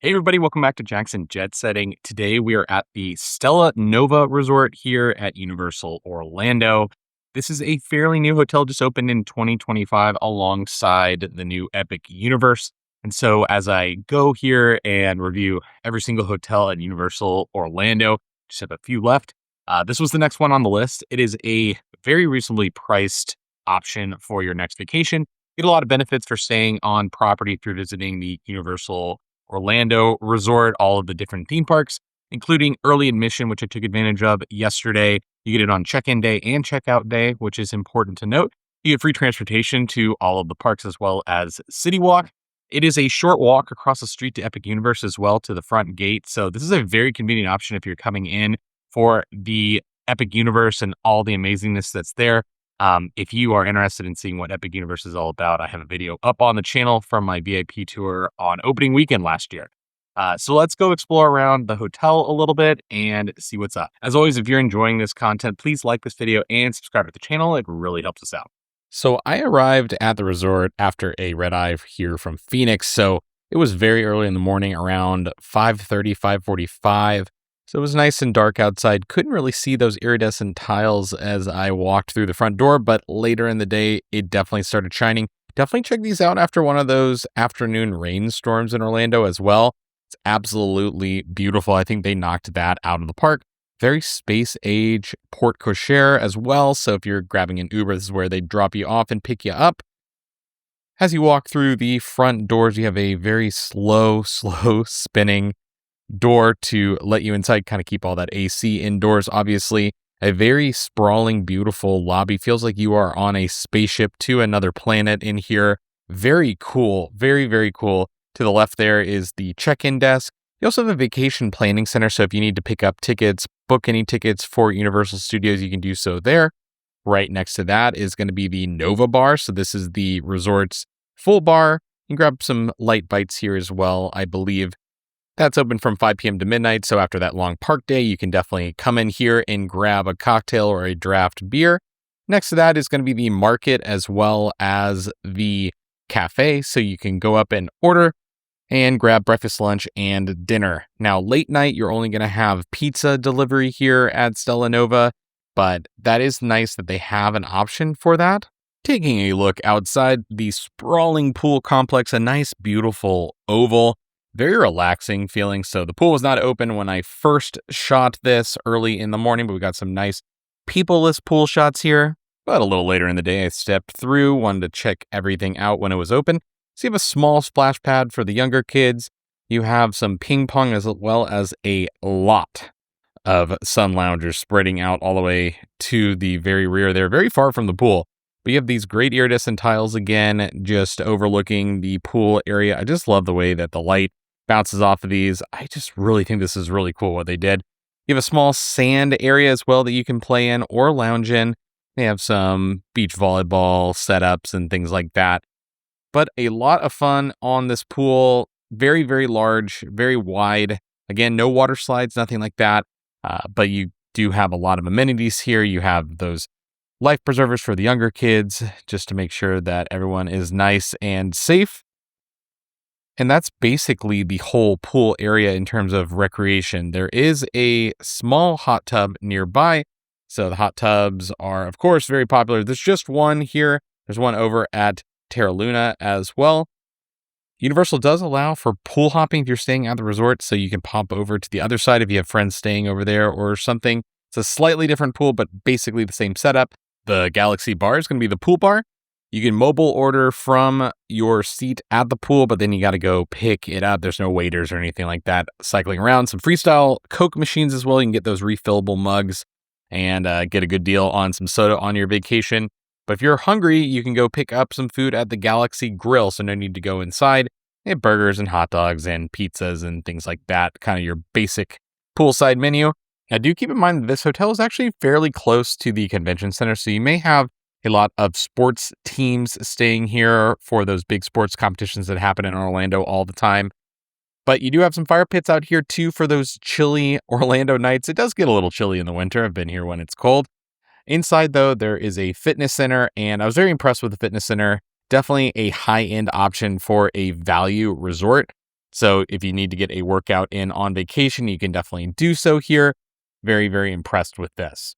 Hey everybody, welcome back to Jackson Jet Setting. Today we are at the Stella Nova Resort here at Universal Orlando. This is a fairly new hotel, just opened in 2025 alongside the new Epic Universe. And so as I go here and review every single hotel at Universal Orlando, just have a few left. This was the next one on the list. It is a very reasonably priced option for your next vacation. Get a lot of benefits for staying on property through visiting the Universal Orlando Resort, all of the different theme parks, including early admission, which I took advantage of yesterday. You get it on check-in day and check-out day, which is important to note. You get free transportation to all of the parks as well as City Walk. It is a short walk across the street to Epic Universe as well to the front gate. So this is a very convenient option if you're coming in for the Epic Universe and all the amazingness that's there. If you are interested in seeing what Epic Universe is all about, I have a video up on the channel from my VIP tour on opening weekend last year. So let's go explore around the hotel a little bit and see what's up. As always, if you're enjoying this content, please like this video and subscribe to the channel. It really helps us out. So I arrived at the resort after a red eye here from Phoenix. So it was very early in the morning, around 5:30, 5:45. So it was nice and dark outside. Couldn't really see those iridescent tiles as I walked through the front door, but later in the day, it definitely started shining. Definitely check these out after one of those afternoon rainstorms in Orlando as well. It's absolutely beautiful. I think they knocked that out of the park. Very space age porte cochere as well. So if you're grabbing an Uber, this is where they drop you off and pick you up. As you walk through the front doors, you have a very slow spinning door to let you inside, kind of keep all that AC indoors. Obviously, a very sprawling, beautiful lobby. Feels like you are on a spaceship to another planet in here. Very cool. Very, very cool. To the left there is the check-in desk. You also have a vacation planning center. So if you need to pick up tickets, book any tickets for Universal Studios, you can do so there. Right next to that is going to be the Nova Bar. So this is the resort's full bar. You can grab some light bites here as well, I believe. That's open from 5 p.m. to midnight, so after that long park day, you can definitely come in here and grab a cocktail or a draft beer. Next to that is going to be the market as well as the cafe, so you can go up and order and grab breakfast, lunch, and dinner. Now, late night, you're only going to have pizza delivery here at Stella Nova, but that is nice that they have an option for that. Taking a look outside the sprawling pool complex, a nice, beautiful oval. Very relaxing feeling. So the pool was not open when I first shot this early in the morning, but we got some nice people-less pool shots here. But a little later in the day, I stepped through, wanted to check everything out when it was open. So you have a small splash pad for the younger kids. You have some ping pong as well as a lot of sun loungers spreading out all the way to the very rear there, very far from the pool. But you have these great iridescent tiles again, just overlooking the pool area. I just love the way that the light bounces off of these. I just really think this is really cool what they did. You have a small sand area as well that you can play in or lounge in. They have some beach volleyball setups and things like that. But a lot of fun on this pool. Very, very large, very wide. Again, no water slides, nothing like that. But you do have a lot of amenities here. You have those life preservers for the younger kids, just to make sure that everyone is nice and safe. And that's basically the whole pool area in terms of recreation. There is a small hot tub nearby. So the hot tubs are, of course, very popular. There's just one here. There's one over at Terra Luna as well. Universal does allow for pool hopping if you're staying at the resort. So you can pop over to the other side if you have friends staying over there or something. It's a slightly different pool, but basically the same setup. The Galaxy bar is going to be the pool bar. You can mobile order from your seat at the pool, but then you got to go pick it up. There's no waiters or anything like that cycling around. Some freestyle Coke machines as well. You can get those refillable mugs and get a good deal on some soda on your vacation. But if you're hungry, you can go pick up some food at the Galaxy Grill, so no need to go inside. They have burgers and hot dogs and pizzas and things like that, kind of your basic poolside menu. Now, do keep in mind that this hotel is actually fairly close to the convention center, so you may have a lot of sports teams staying here for those big sports competitions that happen in Orlando all the time. But you do have some fire pits out here too for those chilly Orlando nights. It does get a little chilly in the winter. I've been here when it's cold. Inside, though, there is a fitness center, and I was very impressed with the fitness center. Definitely a high-end option for a value resort. So if you need to get a workout in on vacation, you can definitely do so here. Very, very impressed with this.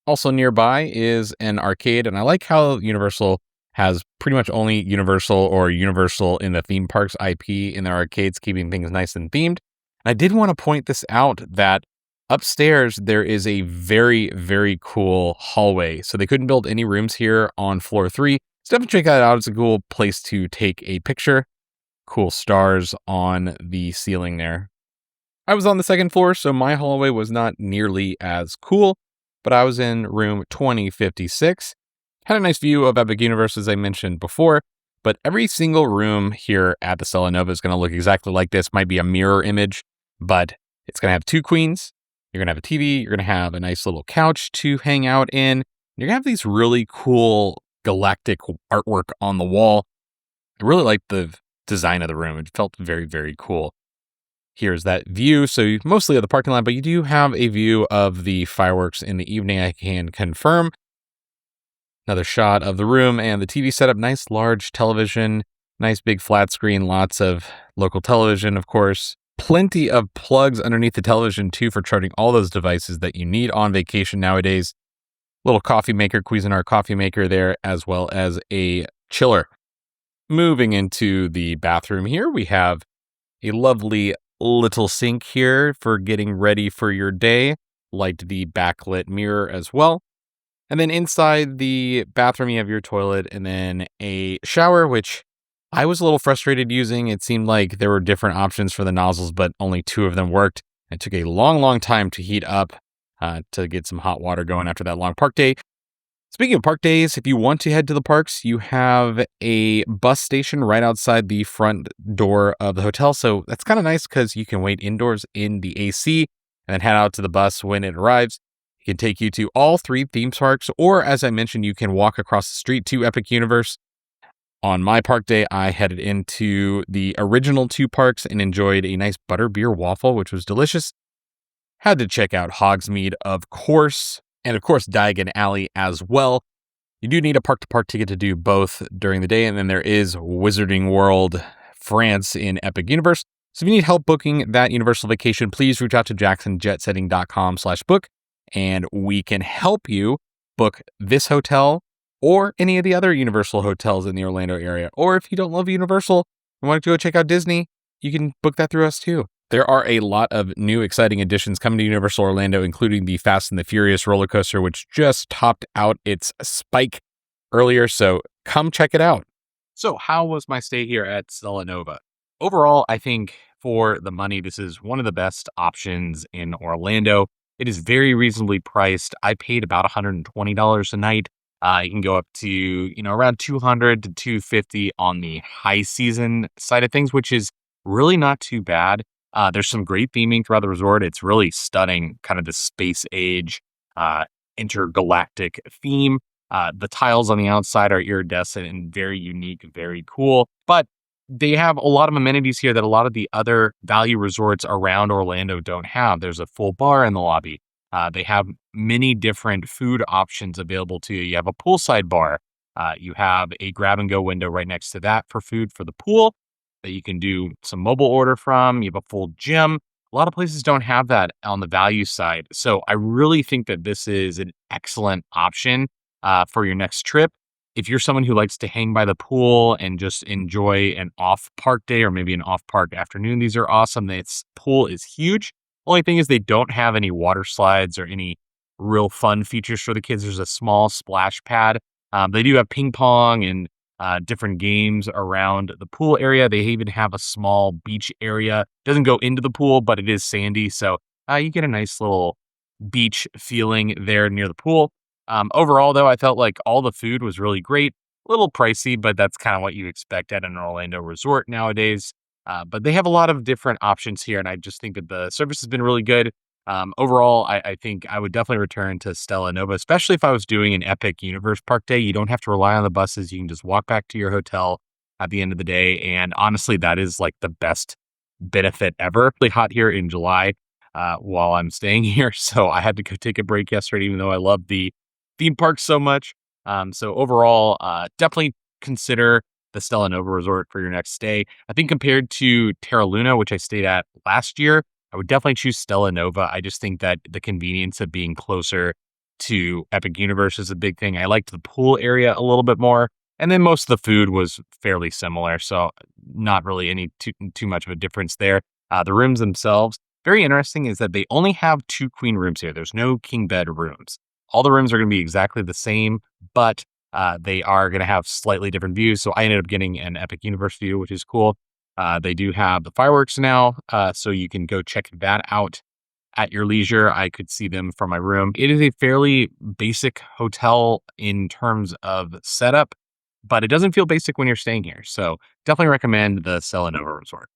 Also nearby is an arcade, and I like how Universal has pretty much only Universal or Universal in the theme parks IP in their arcades, keeping things nice and themed. And I did want to point this out that upstairs there is a very, very cool hallway. So they couldn't build any rooms here on floor 3. So definitely check that out. It's a cool place to take a picture. Cool stars on the ceiling there. I was on the second floor, so my hallway was not nearly as cool, but I was in room 2056. Had a nice view of Epic Universe, as I mentioned before, but every single room here at the Stella Nova is going to look exactly like this. Might be a mirror image, but it's going to have 2 queens. You're going to have a TV. You're going to have a nice little couch to hang out in. You're going to have these really cool galactic artwork on the wall. I really like the design of the room. It felt very, very cool. Here's that view. So mostly of the parking lot, but you do have a view of the fireworks in the evening, I can confirm. Another shot of the room and the TV setup. Nice large television, nice big flat screen, lots of local television, of course. Plenty of plugs underneath the television too for charging all those devices that you need on vacation nowadays. Little coffee maker, Cuisinart coffee maker there, as well as a chiller. Moving into the bathroom here, we have a lovely little sink here for getting ready for your day. Liked the backlit mirror as well. And then inside the bathroom, you have your toilet and then a shower, which I was a little frustrated using. It seemed like there were different options for the nozzles, but only 2 of them worked. It took a long, long time to heat up to get some hot water going after that long park day. Speaking of park days, if you want to head to the parks, you have a bus station right outside the front door of the hotel. So that's kind of nice because you can wait indoors in the AC and then head out to the bus when it arrives. It can take you to all 3 theme parks, or as I mentioned, you can walk across the street to Epic Universe. On my park day, I headed into the original 2 parks and enjoyed a nice butterbeer waffle, which was delicious. Had to check out Hogsmeade, of course. And of course, Diagon Alley as well. You do need a park-to-park ticket to do both during the day. And then there is Wizarding World France in Epic Universe. So if you need help booking that Universal vacation, please reach out to jacksonjetsetting.com/book. And we can help you book this hotel or any of the other Universal hotels in the Orlando area. Or if you don't love Universal and want to go check out Disney, you can book that through us too. There are a lot of new exciting additions coming to Universal Orlando, including the Fast and the Furious roller coaster, which just topped out its spike earlier. So come check it out. So how was my stay here at Stella Nova? Overall, I think for the money, this is one of the best options in Orlando. It is very reasonably priced. I paid about $120 a night. You can go up to, around $200 to $250 on the high season side of things, which is really not too bad. There's some great theming throughout the resort. It's really stunning, kind of the space age, intergalactic theme. The tiles on the outside are iridescent and very unique, very cool. But they have a lot of amenities here that a lot of the other value resorts around Orlando don't have. There's a full bar in the lobby. They have many different food options available to you. You have a poolside bar. You have a grab and go window right next to that for food for the pool that you can do some mobile order from. You have a full gym. A lot of places don't have that on the value side. So I really think that this is an excellent option for your next trip. If you're someone who likes to hang by the pool and just enjoy an off-park day or maybe an off-park afternoon, these are awesome. This pool is huge. Only thing is they don't have any water slides or any real fun features for the kids. There's a small splash pad. They do have ping pong and different games around the pool area. They even have a small beach area. Doesn't go into the pool, but it is sandy. So you get a nice little beach feeling there near the pool. Overall, though, I felt like all the food was really great. A little pricey, but that's kind of what you expect at an Orlando resort nowadays. But they have a lot of different options here, and I just think that the service has been really good. Overall, I think I would definitely return to Stella Nova, especially if I was doing an Epic Universe Park day. You don't have to rely on the buses. You can just walk back to your hotel at the end of the day. And honestly, that is like the best benefit ever. Really hot here in July while I'm staying here. So I had to go take a break yesterday, even though I love the theme park so much. So overall, definitely consider the Stella Nova Resort for your next stay. I think compared to Terra Luna, which I stayed at last year, I would definitely choose Stella Nova. I just think that the convenience of being closer to Epic Universe is a big thing. I liked the pool area a little bit more. And then most of the food was fairly similar. So not really any too much of a difference there. The rooms themselves, very interesting is that they only have two queen rooms here. There's no king bed rooms. All the rooms are going to be exactly the same, but they are going to have slightly different views. So I ended up getting an Epic Universe view, which is cool. They do have the fireworks now, so you can go check that out at your leisure. I could see them from my room. It is a fairly basic hotel in terms of setup, but it doesn't feel basic when you're staying here. So definitely recommend the Stella Nova Resort.